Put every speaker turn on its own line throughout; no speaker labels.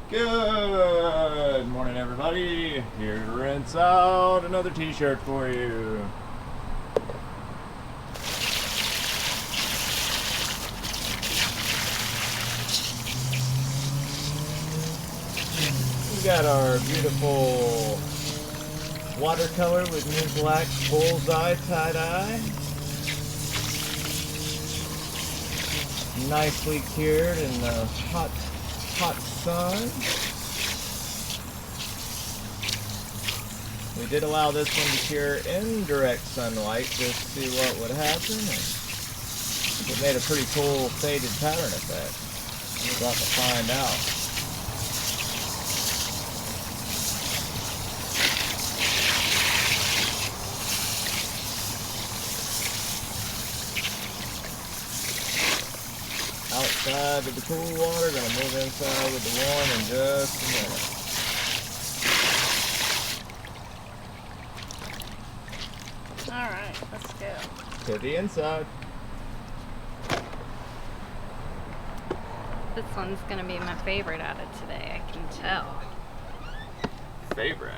Good morning, everybody. Here to rinse out another t-shirt for you. We got our beautiful watercolor with new black bullseye tie-dye. Nicely cured in the hot sun. We did allow this one to cure in direct sunlight just to see what would happen. And it made a pretty cool faded pattern effect. We're about to find out. Outside with the cool water, gonna move inside with the warm in just a minute.
Alright, let's go.
To the inside.
This one's gonna be my favorite out of today, I can tell.
Favorite.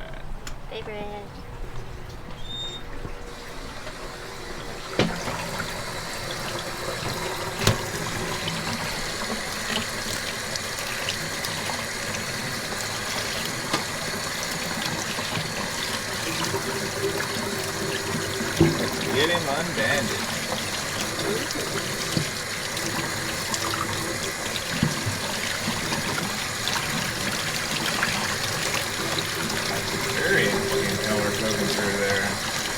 Get him unbandaged. Very interesting color poking through there.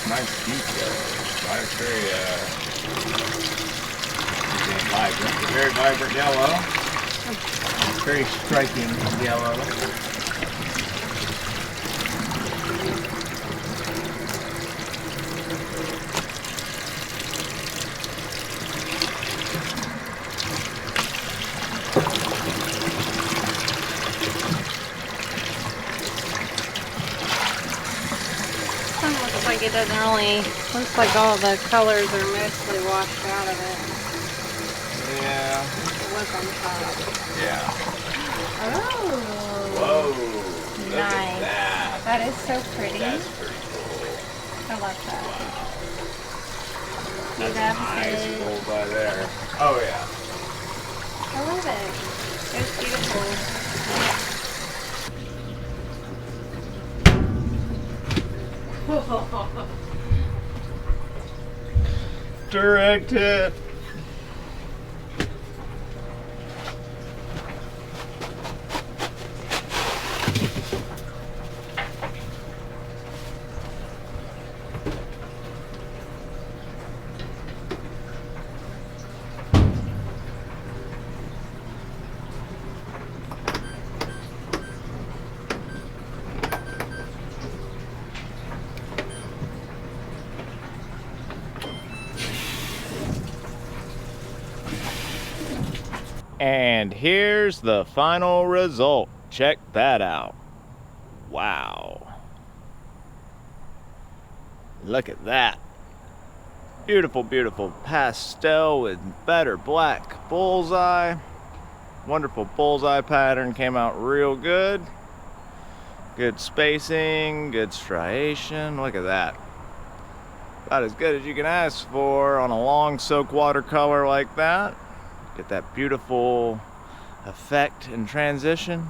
Nice deep yellow. Very vibrant yellow. Very striking yellow.
Looks like it doesn't really, looks like all the colors are mostly washed out of it.
Yeah.
It was on top.
Yeah.
Oh.
Whoa. Look
Nice.
at that.
That is so pretty.
That's pretty cool.
I love that.
Wow.
See,
That's nice bullseye there. Oh yeah.
I love it. It's beautiful.
Direct hit. And here's the final result. Check that out. Wow. Look at that. Beautiful, beautiful pastel with better black bullseye. Wonderful bullseye pattern, came out real good. Good spacing, good striation. Look at that. About as good as you can ask for on a long soak watercolor like that. Get that beautiful effect and transition.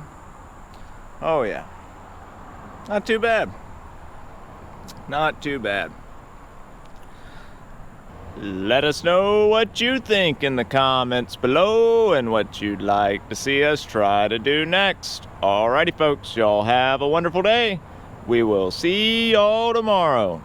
Oh yeah. Not too bad. Not too bad. Let us know what you think in the comments below and what you'd like to see us try to do next. Alrighty folks, y'all have a wonderful day. We will see y'all tomorrow.